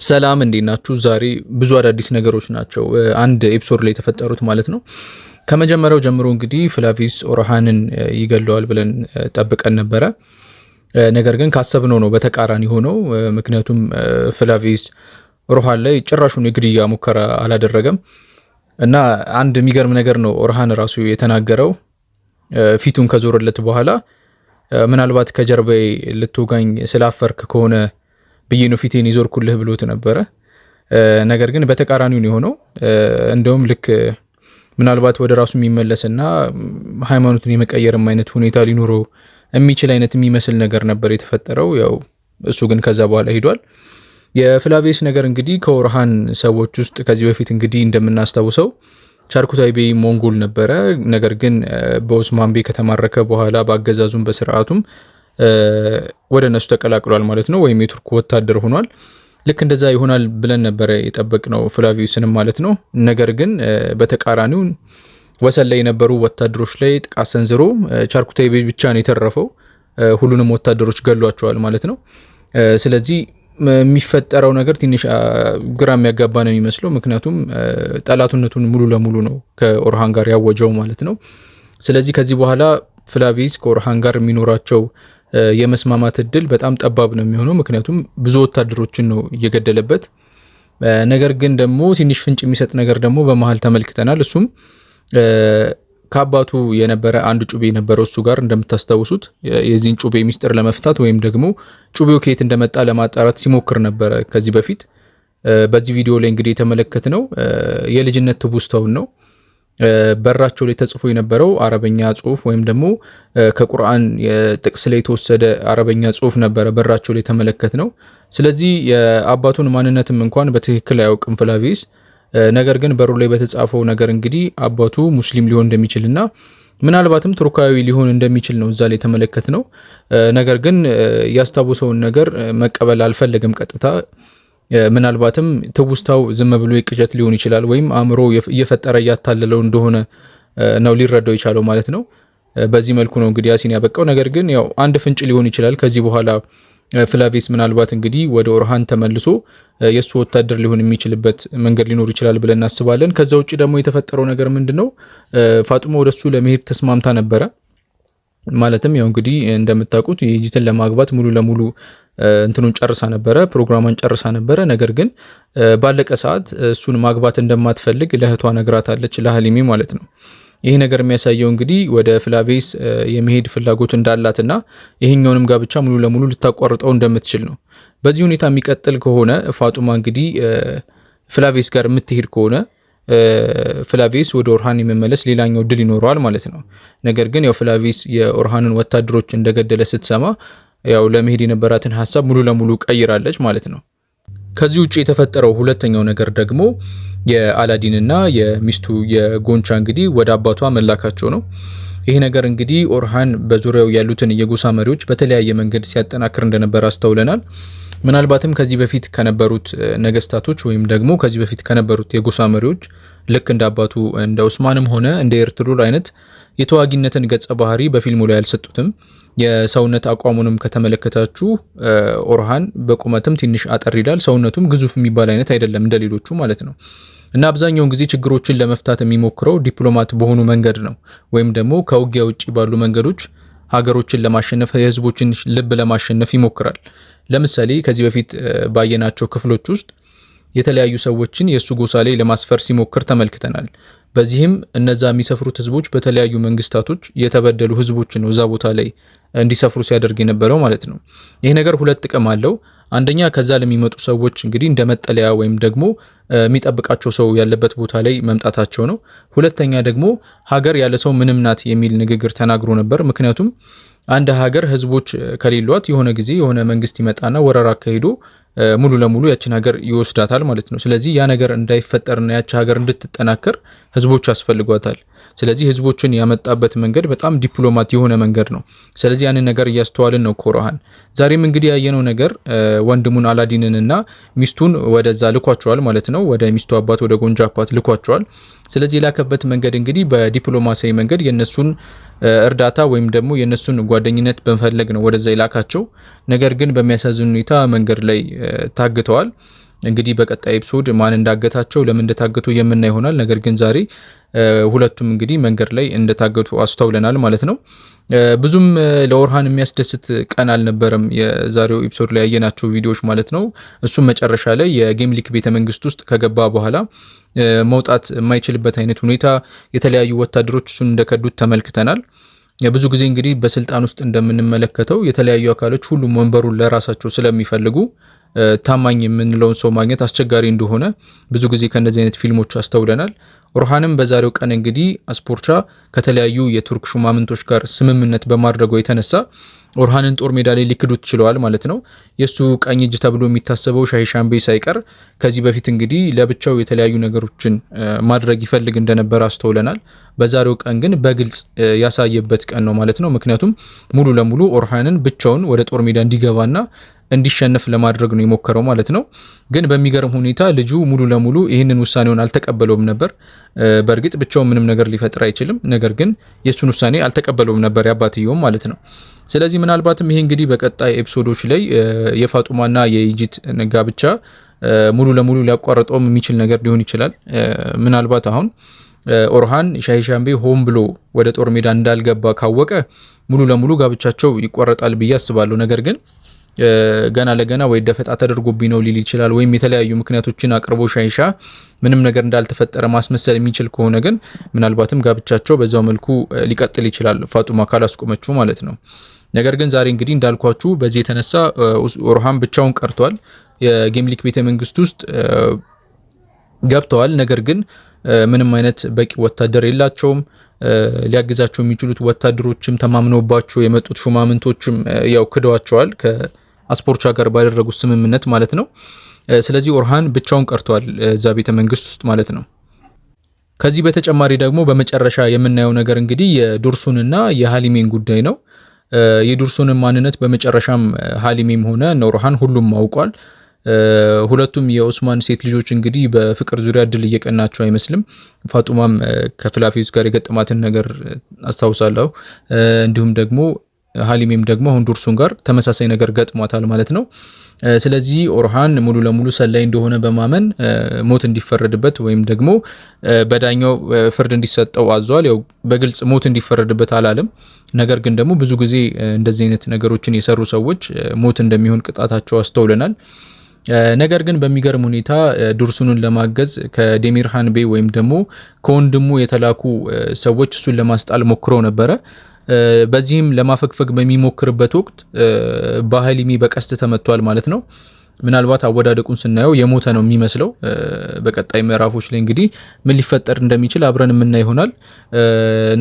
ሰላም እንዴት ናችሁ? ዛሬ ብዙ አዳዲስ ነገሮች ናቸው አንድ ኤፒሶድ ላይ የተፈጠሩት ማለት ነው። ከመጀመሪያው ጀምሮ እንግዲህ ፍላቪስ ኦርሃንን ይገለዋል ብለን ጠብቀን ነበረ። ነገር ግን ካሰብነው ነው በተቃራኒ ሆነው። ምክንያቱም ፍላቪስ ኦርሃን ላይ ጭራሹን የግድያ ሙከራ አላደረገም እና አንድ የሚገርም ነገር ነው ኦርሃን ራሱ የተናገረው ፊቱን ከዞረለት በኋላ ምናልባት ከጀርባዬ ልትወጋኝ ስላፈርክ ከሆነ ብዬ ነው ፊቴን ይዞርኩልህ ብሎት ነበረ። ነገር ግን በተቃራኒው ነው የሆነው። እንደውም ልክ ምናልባት ወደ ራሱ የሚመለስና ሃይማኖቱን የመቀየርም አይነት ሁኔታ ሊኖረው የሚችል አይነት የሚመስል ነገር ነበር የተፈጠረው። ያው እሱ ግን ከዛ በኋላ ሄዷል። የፍላቪስ ነገር እንግዲህ ከኦርሃን ሰዎች ውስጥ ከዚህ በፊት እንግዲህ እንደምናስታውሰው ቻርኩታይ ቤይ ሞንጎል ነበረ። ነገር ግን በኦስማን ቤ ከተማረከ በኋላ በአገዛዙም በስርዓቱም ወደ እነሱ ተቀላቅሏል ማለት ነው፣ ወይም የቱርክ ወታደር ሆኗል። ልክ እንደዛ ይሆናል ብለን ነበረ የጠበቅነው ፍላቪዩስንም ማለት ነው። ነገር ግን በተቃራኒው ወሰን ላይ የነበሩ ወታደሮች ላይ ጥቃት ሰንዝሮ ቻርኩታይ ቤይ ብቻ ነው የተረፈው። ሁሉንም ወታደሮች ገሏቸዋል ማለት ነው። ስለዚህ የሚፈጠረው ነገር ትንሽ ግራ የሚያጋባ ነው የሚመስለው። ምክንያቱም ጠላቱነቱን ሙሉ ለሙሉ ነው ከኦርሃን ጋር ያወጀው ማለት ነው። ስለዚህ ከዚህ በኋላ ፍላቪስ ከኦርሃን ጋር የሚኖራቸው የመስማማት እድል በጣም ጠባብ ነው የሚሆነው። ምክንያቱም ብዙ ወታደሮችን ነው እየገደለበት። ነገር ግን ደግሞ ትንሽ ፍንጭ የሚሰጥ ነገር ደግሞ በመሀል ተመልክተናል። እሱም ከአባቱ የነበረ አንድ ጩቤ ነበረው እሱ ጋር እንደምታስታውሱት። የዚህን ጩቤ ሚስጥር ለመፍታት ወይም ደግሞ ጩቤው ከየት እንደመጣ ለማጣራት ሲሞክር ነበረ ከዚህ በፊት። በዚህ ቪዲዮ ላይ እንግዲህ የተመለከትነው የልጅነት ትውስታውን ነው። በራቸው ላይ ተጽፎ የነበረው አረበኛ ጽሁፍ ወይም ደግሞ ከቁርአን ጥቅስ ላይ የተወሰደ አረበኛ ጽሁፍ ነበረ በራቸው ላይ የተመለከትነው። ስለዚህ የአባቱን ማንነትም እንኳን በትክክል አያውቅም ፍላቪስ። ነገር ግን በሩ ላይ በተጻፈው ነገር እንግዲህ አባቱ ሙስሊም ሊሆን እንደሚችልና ምናልባትም ቱርካዊ ሊሆን እንደሚችል ነው እዛ ላይ የተመለከትነው። ነገር ግን ያስታወሰውን ነገር መቀበል አልፈለገም ቀጥታ። ምናልባትም ትውስታው ዝም ብሎ የቅዠት ሊሆን ይችላል፣ ወይም አእምሮ እየፈጠረ እያታለለው እንደሆነ ነው ሊረዳው የቻለው ማለት ነው። በዚህ መልኩ ነው እንግዲህ ያሲን ያበቃው። ነገር ግን ያው አንድ ፍንጭ ሊሆን ይችላል ከዚህ በኋላ ፍላቪስ ምናልባት እንግዲህ ወደ ኦርሃን ተመልሶ የሱ ወታደር ሊሆን የሚችልበት መንገድ ሊኖር ይችላል ብለን እናስባለን። ከዛ ውጭ ደግሞ የተፈጠረው ነገር ምንድነው? ፋጡማ ወደሱ ለመሄድ ተስማምታ ነበረ። ማለትም ያው እንግዲህ እንደምታውቁት የጂትን ለማግባት ሙሉ ለሙሉ እንትኑን ጨርሳ ነበረ፣ ፕሮግራሟን ጨርሳ ነበረ። ነገር ግን ባለቀ ሰዓት እሱን ማግባት እንደማትፈልግ ለእህቷ ነግራታለች፣ ለሀሊሚ ማለት ነው። ይሄ ነገር የሚያሳየው እንግዲህ ወደ ፍላቪስ የመሄድ ፍላጎት እንዳላትና ይሄኛውንም ጋብቻ ሙሉ ለሙሉ ልታቋርጠው እንደምትችል ነው። በዚህ ሁኔታ የሚቀጥል ከሆነ ፋጡማ እንግዲህ ፍላቪስ ጋር የምትሄድ ከሆነ ፍላቪስ ወደ ኦርሃን የመመለስ ሌላኛው ድል ይኖረዋል ማለት ነው። ነገር ግን ያው ፍላቪስ የኦርሃንን ወታደሮች እንደገደለ ስትሰማ ያው ለመሄድ የነበራትን ሀሳብ ሙሉ ለሙሉ ቀይራለች ማለት ነው። ከዚህ ውጭ የተፈጠረው ሁለተኛው ነገር ደግሞ የአላዲንና የሚስቱ የጎንቻ እንግዲህ ወደ አባቷ መላካቸው ነው። ይሄ ነገር እንግዲህ ኦርሃን በዙሪያው ያሉትን የጎሳ መሪዎች በተለያየ መንገድ ሲያጠናክር እንደነበር አስተውለናል። ምናልባትም ከዚህ በፊት ከነበሩት ነገስታቶች ወይም ደግሞ ከዚህ በፊት ከነበሩት የጎሳ መሪዎች ልክ እንደ አባቱ እንደ ኡስማንም ሆነ እንደ ኤርቱሩል አይነት የተዋጊነትን ገጸ ባህሪ በፊልሙ ላይ አልሰጡትም። የሰውነት አቋሙንም ከተመለከታችሁ ኦርሃን በቁመትም ትንሽ አጠር ይላል፣ ሰውነቱም ግዙፍ የሚባል አይነት አይደለም እንደሌሎቹ ማለት ነው። እና አብዛኛውን ጊዜ ችግሮችን ለመፍታት የሚሞክረው ዲፕሎማት በሆኑ መንገድ ነው፣ ወይም ደግሞ ከውጊያ ውጪ ባሉ መንገዶች ሀገሮችን ለማሸነፍ የህዝቦችን ልብ ለማሸነፍ ይሞክራል። ለምሳሌ ከዚህ በፊት ባየናቸው ክፍሎች ውስጥ የተለያዩ ሰዎችን የሱ ጎሳ ላይ ለማስፈር ሲሞክር ተመልክተናል። በዚህም እነዛ የሚሰፍሩት ህዝቦች በተለያዩ መንግስታቶች የተበደሉ ህዝቦች ነው እዛ ቦታ ላይ እንዲሰፍሩ ሲያደርግ የነበረው ማለት ነው። ይሄ ነገር ሁለት ጥቅም አለው። አንደኛ ከዛ ለሚመጡ ሰዎች እንግዲህ እንደ መጠለያ ወይም ደግሞ የሚጠብቃቸው ሰው ያለበት ቦታ ላይ መምጣታቸው ነው። ሁለተኛ ደግሞ ሀገር ያለ ሰው ምንም ናት የሚል ንግግር ተናግሮ ነበር። ምክንያቱም አንድ ሀገር ህዝቦች ከሌሏት የሆነ ጊዜ የሆነ መንግስት ይመጣና ወረራ አካሂዶ ሙሉ ለሙሉ ያችን ሀገር ይወስዳታል ማለት ነው። ስለዚህ ያ ነገር እንዳይፈጠርና ያች ሀገር እንድትጠናከር ህዝቦች ያስፈልጓታል። ስለዚህ ህዝቦችን ያመጣበት መንገድ በጣም ዲፕሎማት የሆነ መንገድ ነው። ስለዚህ ያንን ነገር እያስተዋልን ነው ከኦርሃን። ዛሬም እንግዲህ ያየነው ነገር ወንድሙን አላዲንንና ሚስቱን ወደዛ ልኳቸዋል ማለት ነው። ወደ ሚስቱ አባት ወደ ጎንጃ አባት ልኳቸዋል። ስለዚህ የላከበት መንገድ እንግዲህ በዲፕሎማሲያዊ መንገድ የነሱን እርዳታ ወይም ደግሞ የነሱን ጓደኝነት በመፈለግ ነው ወደዛ የላካቸው። ነገር ግን በሚያሳዝን ሁኔታ መንገድ ላይ ታግተዋል። እንግዲህ በቀጣይ ኤፒሶድ ማን እንዳገታቸው ለምን እንደታገቱ የምናይ ይሆናል። ነገር ግን ዛሬ ሁለቱም እንግዲህ መንገድ ላይ እንደታገቱ አስተውለናል ማለት ነው። ብዙም ለኦርሃን የሚያስደስት ቀን አልነበረም የዛሬው ኤፒሶድ ላይ ያየናቸው ቪዲዮዎች ማለት ነው። እሱም መጨረሻ ላይ የጌም ሊክ ቤተመንግስት ውስጥ ከገባ በኋላ መውጣት የማይችልበት አይነት ሁኔታ፣ የተለያዩ ወታደሮች እሱን እንደከዱት ተመልክተናል። ብዙ ጊዜ እንግዲህ በስልጣን ውስጥ እንደምንመለከተው የተለያዩ አካሎች ሁሉም ወንበሩን ለራሳቸው ስለሚፈልጉ ታማኝ የምንለውን ሰው ማግኘት አስቸጋሪ እንደሆነ ብዙ ጊዜ ከእንደዚህ አይነት ፊልሞች አስተውለናል። ኦርሃንም በዛሬው ቀን እንግዲህ አስፖርቻ ከተለያዩ የቱርክ ሹማምንቶች ጋር ስምምነት በማድረጉ የተነሳ ኦርሃንን ጦር ሜዳ ላይ ሊክዱት ችለዋል ማለት ነው። የሱ ቀኝ እጅ ተብሎ የሚታሰበው ሻሂሻምቤ ሳይቀር ከዚህ በፊት እንግዲህ ለብቻው የተለያዩ ነገሮችን ማድረግ ይፈልግ እንደነበር አስተውለናል። በዛሬው ቀን ግን በግልጽ ያሳየበት ቀን ነው ማለት ነው። ምክንያቱም ሙሉ ለሙሉ ኦርሃንን ብቻውን ወደ ጦር ሜዳ እንዲገባና እንዲሸነፍ ለማድረግ ነው የሞከረው ማለት ነው። ግን በሚገርም ሁኔታ ልጁ ሙሉ ለሙሉ ይህንን ውሳኔውን አልተቀበለውም ነበር። በእርግጥ ብቻውን ምንም ነገር ሊፈጥር አይችልም። ነገር ግን የሱን ውሳኔ አልተቀበለውም ነበር ያባትየውም ማለት ነው። ስለዚህ ምናልባትም ይሄ እንግዲህ በቀጣይ ኤፒሶዶች ላይ የፋጡማና የኢጂት ጋብቻ ሙሉ ለሙሉ ሊያቋርጠውም የሚችል ነገር ሊሆን ይችላል። ምናልባት አሁን ኦርሃን ሻሂሻምቤ ሆን ብሎ ወደ ጦር ሜዳ እንዳልገባ ካወቀ ሙሉ ለሙሉ ጋብቻቸው ይቋረጣል ብዬ አስባለሁ። ነገር ግን ገና ለገና ወይ ደፈጣ ተደርጎብኝ ነው ሊል ይችላል፣ ወይም የተለያዩ ምክንያቶችን አቅርቦ ሻሂሻ ምንም ነገር እንዳልተፈጠረ ማስመሰል የሚችል ከሆነ ግን ምናልባትም ጋብቻቸው በዛው መልኩ ሊቀጥል ይችላል፣ ፋጡማ ካላስቆመችው ማለት ነው። ነገር ግን ዛሬ እንግዲህ እንዳልኳችሁ በዚህ የተነሳ ኦርሃን ብቻውን ቀርቷል። የጌም ሊክ ቤተ መንግስት ውስጥ ገብተዋል። ነገር ግን ምንም አይነት በቂ ወታደር የላቸውም። ሊያግዛቸው የሚችሉት ወታደሮችም ተማምነውባቸው የመጡት ሹማምንቶችም ያው ክደዋቸዋል ከአስፖርቻ ጋር ባደረጉት ስምምነት ማለት ነው። ስለዚህ ኦርሃን ብቻውን ቀርቷል እዛ ቤተ መንግስት ውስጥ ማለት ነው። ከዚህ በተጨማሪ ደግሞ በመጨረሻ የምናየው ነገር እንግዲህ የዱርሱንና የሃሊሜን ጉዳይ ነው። የዱርሱንን ማንነት በመጨረሻም ሃሊሜም ሆነ ኦርሃን ሁሉም አውቋል። ሁለቱም የኦስማን ሴት ልጆች እንግዲህ በፍቅር ዙሪያ ድል እየቀናቸው አይመስልም። ፋጡማም ከፍላፊስ ጋር የገጠማትን ነገር አስታውሳለሁ። እንዲሁም ደግሞ ሃሊሜም ደግሞ አሁን ዱርሱን ጋር ተመሳሳይ ነገር ገጥሟታል ማለት ነው። ስለዚህ ኦርሃን ሙሉ ለሙሉ ሰላይ እንደሆነ በማመን ሞት እንዲፈረድበት ወይም ደግሞ በዳኛው ፍርድ እንዲሰጠው አዟል። ያው በግልጽ ሞት እንዲፈረድበት አላለም። ነገር ግን ደግሞ ብዙ ጊዜ እንደዚህ አይነት ነገሮችን የሰሩ ሰዎች ሞት እንደሚሆን ቅጣታቸው አስተውለናል። ነገር ግን በሚገርም ሁኔታ ዱርሱንን ለማገዝ ከዴሚርሃን ቤ ወይም ደግሞ ከወንድሙ የተላኩ ሰዎች እሱን ለማስጣል ሞክረው ነበረ። በዚህም ለማፈግፈግ በሚሞክርበት ወቅት በሃሊሜ በቀስት ተመቷል ማለት ነው። ምናልባት አወዳደቁን ስናየው የሞተ ነው የሚመስለው። በቀጣይ ምዕራፎች ላይ እንግዲህ ምን ሊፈጠር እንደሚችል አብረን የምናይ ይሆናል።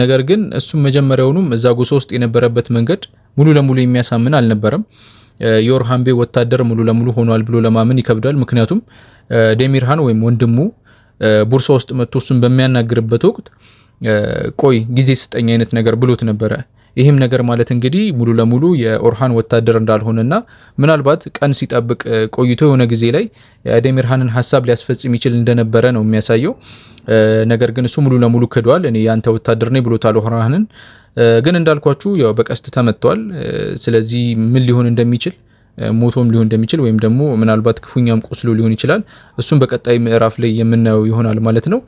ነገር ግን እሱም መጀመሪያውኑም እዛ ጎሳ ውስጥ የነበረበት መንገድ ሙሉ ለሙሉ የሚያሳምን አልነበረም። የኦርሃን ቤ ወታደር ሙሉ ለሙሉ ሆኗል ብሎ ለማመን ይከብዳል። ምክንያቱም ዴሚርሃን ወይም ወንድሙ ቡርሳ ውስጥ መጥቶ እሱን በሚያናግርበት ወቅት ቆይ ጊዜ ስጠኝ አይነት ነገር ብሎት ነበረ። ይህም ነገር ማለት እንግዲህ ሙሉ ለሙሉ የኦርሃን ወታደር እንዳልሆነና ምናልባት ቀን ሲጠብቅ ቆይቶ የሆነ ጊዜ ላይ ዴሚርሃንን ሀሳብ ሊያስፈጽም ይችል እንደነበረ ነው የሚያሳየው። ነገር ግን እሱ ሙሉ ለሙሉ ክዷል። እኔ ያንተ ወታደር ነኝ ብሎታል ኦርሃንን። ግን እንዳልኳችሁ ያው በቀስት ተመቷል። ስለዚህ ምን ሊሆን እንደሚችል ሞቶም ሊሆን እንደሚችል ወይም ደግሞ ምናልባት ክፉኛም ቆስሎ ሊሆን ይችላል። እሱም በቀጣይ ምዕራፍ ላይ የምናየው ይሆናል ማለት ነው።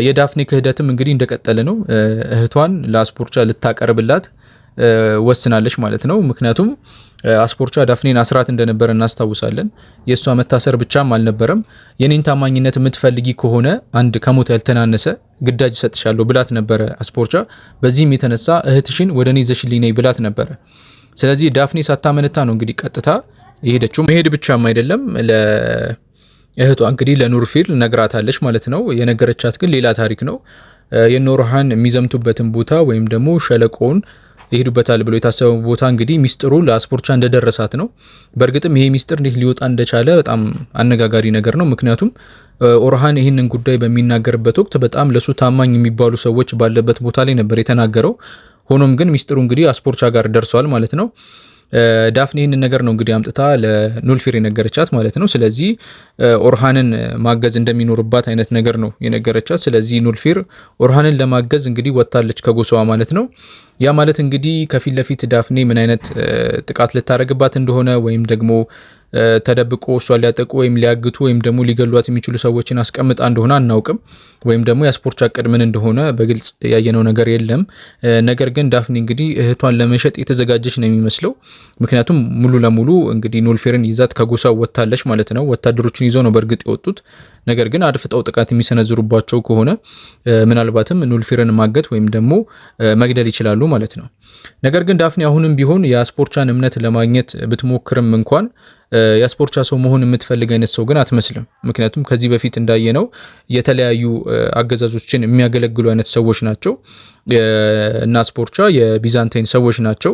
የዳፍኔ ክህደትም እንግዲህ እንደቀጠለ ነው። እህቷን ለአስፖርቻ ልታቀርብላት ወስናለች ማለት ነው። ምክንያቱም አስፖርቻ ዳፍኔን አስራት እንደነበረ እናስታውሳለን። የእሷ መታሰር ብቻም አልነበረም። የኔን ታማኝነት የምትፈልጊ ከሆነ አንድ ከሞት ያልተናነሰ ግዳጅ ሰጥሻለሁ ብላት ነበረ አስፖርቻ። በዚህም የተነሳ እህትሽን ወደ እኔ ይዘሽልኝ ነይ ብላት ነበረ። ስለዚህ ዳፍኔ ሳታመነታ ነው እንግዲህ ቀጥታ የሄደችው። መሄድ ብቻም አይደለም እህቷ እንግዲህ ለኑርፊል ነግራታለች ማለት ነው። የነገረቻት ግን ሌላ ታሪክ ነው። የኦርሃን የሚዘምቱበትን ቦታ ወይም ደግሞ ሸለቆውን ይሄዱበታል ብሎ የታሰበው ቦታ እንግዲህ ሚስጥሩ ለአስፖርቻ እንደደረሳት ነው። በእርግጥም ይሄ ሚስጥር እንዴት ሊወጣ እንደቻለ በጣም አነጋጋሪ ነገር ነው። ምክንያቱም ኦርሃን ይህንን ጉዳይ በሚናገርበት ወቅት በጣም ለሱ ታማኝ የሚባሉ ሰዎች ባለበት ቦታ ላይ ነበር የተናገረው። ሆኖም ግን ሚስጥሩ እንግዲህ አስፖርቻ ጋር ደርሷል ማለት ነው። ዳፍኔ ይህንን ነገር ነው እንግዲህ አምጥታ ለኑልፊር የነገረቻት ማለት ነው። ስለዚህ ኦርሃንን ማገዝ እንደሚኖርባት አይነት ነገር ነው የነገረቻት። ስለዚህ ኑልፊር ኦርሃንን ለማገዝ እንግዲህ ወጣለች ከጎሳዋ ማለት ነው። ያ ማለት እንግዲህ ከፊት ለፊት ዳፍኔ ምን አይነት ጥቃት ልታረግባት እንደሆነ ወይም ደግሞ ተደብቆ እሷን ሊያጠቁ ወይም ሊያግቱ ወይም ደግሞ ሊገሏት የሚችሉ ሰዎችን አስቀምጣ እንደሆነ አናውቅም። ወይም ደግሞ የአስፖርቻ እቅድ ምን እንደሆነ በግልጽ ያየነው ነገር የለም። ነገር ግን ዳፍኒ እንግዲህ እህቷን ለመሸጥ የተዘጋጀች ነው የሚመስለው። ምክንያቱም ሙሉ ለሙሉ እንግዲህ ኑልፌርን ይዛት ከጎሳው ወጥታለች ማለት ነው። ወታደሮችን ይዘው ነው በእርግጥ የወጡት። ነገር ግን አድፍጠው ጥቃት የሚሰነዝሩባቸው ከሆነ ምናልባትም ኑልፌርን ማገት ወይም ደግሞ መግደል ይችላሉ ማለት ነው። ነገር ግን ዳፍኒ አሁንም ቢሆን የአስፖርቻን እምነት ለማግኘት ብትሞክርም እንኳን የአስፖርቻ ሰው መሆን የምትፈልግ አይነት ሰው ግን አትመስልም። ምክንያቱም ከዚህ በፊት እንዳየነው የተለያዩ አገዛዞችን የሚያገለግሉ አይነት ሰዎች ናቸው እና አስፖርቻ የቢዛንታይን ሰዎች ናቸው።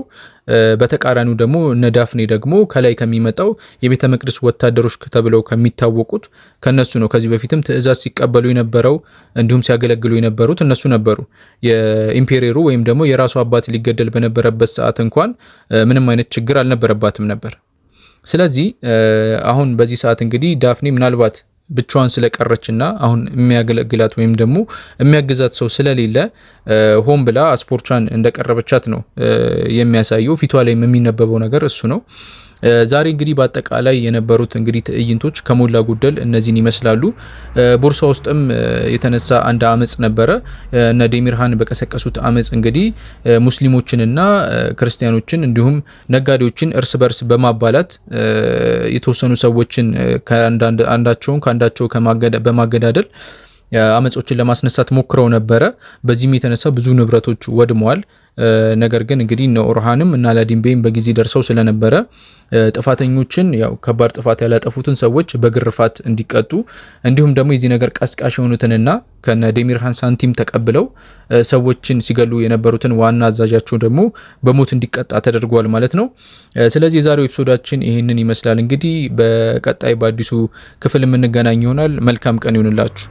በተቃራኒው ደግሞ እነ ዳፍኔ ደግሞ ከላይ ከሚመጣው የቤተ መቅደስ ወታደሮች ተብለው ከሚታወቁት ከነሱ ነው። ከዚህ በፊትም ትእዛዝ ሲቀበሉ የነበረው እንዲሁም ሲያገለግሉ የነበሩት እነሱ ነበሩ። የኢምፔሪየሩ ወይም ደግሞ የራሱ አባት ሊገደል በነበረበት ሰዓት እንኳን ምንም አይነት ችግር አልነበረባትም ነበር። ስለዚህ አሁን በዚህ ሰዓት እንግዲህ ዳፍኔ ምናልባት ብቻዋን ስለቀረችና አሁን የሚያገለግላት ወይም ደግሞ የሚያግዛት ሰው ስለሌለ ሆን ብላ አስፖርቻን እንደቀረበቻት ነው የሚያሳየው። ፊቷ ላይ የሚነበበው ነገር እሱ ነው። ዛሬ እንግዲህ በአጠቃላይ የነበሩት እንግዲህ ትዕይንቶች ከሞላ ጎደል እነዚህን ይመስላሉ። ቦርሳ ውስጥም የተነሳ አንድ አመጽ ነበረ። እነ ዴሚርሃን በቀሰቀሱት አመጽ እንግዲህ ሙስሊሞችንና ክርስቲያኖችን እንዲሁም ነጋዴዎችን እርስ በርስ በማባላት የተወሰኑ ሰዎችን ከአንዳቸው በማገዳደል አመጾችን ለማስነሳት ሞክረው ነበረ። በዚህም የተነሳ ብዙ ንብረቶች ወድመዋል። ነገር ግን እንግዲህ እነ ኦርሃንም እና አላዲን ቤይም በጊዜ ደርሰው ስለነበረ ጥፋተኞችን ያው ከባድ ጥፋት ያላጠፉትን ሰዎች በግርፋት እንዲቀጡ እንዲሁም ደግሞ የዚህ ነገር ቀስቃሽ የሆኑትንና ከነ ዴሚርሃን ሳንቲም ተቀብለው ሰዎችን ሲገሉ የነበሩትን ዋና አዛዣቸው ደግሞ በሞት እንዲቀጣ ተደርጓል ማለት ነው። ስለዚህ የዛሬው ኤፒሶዳችን ይህንን ይመስላል። እንግዲህ በቀጣይ በአዲሱ ክፍል የምንገናኝ ይሆናል። መልካም ቀን ይሁንላችሁ።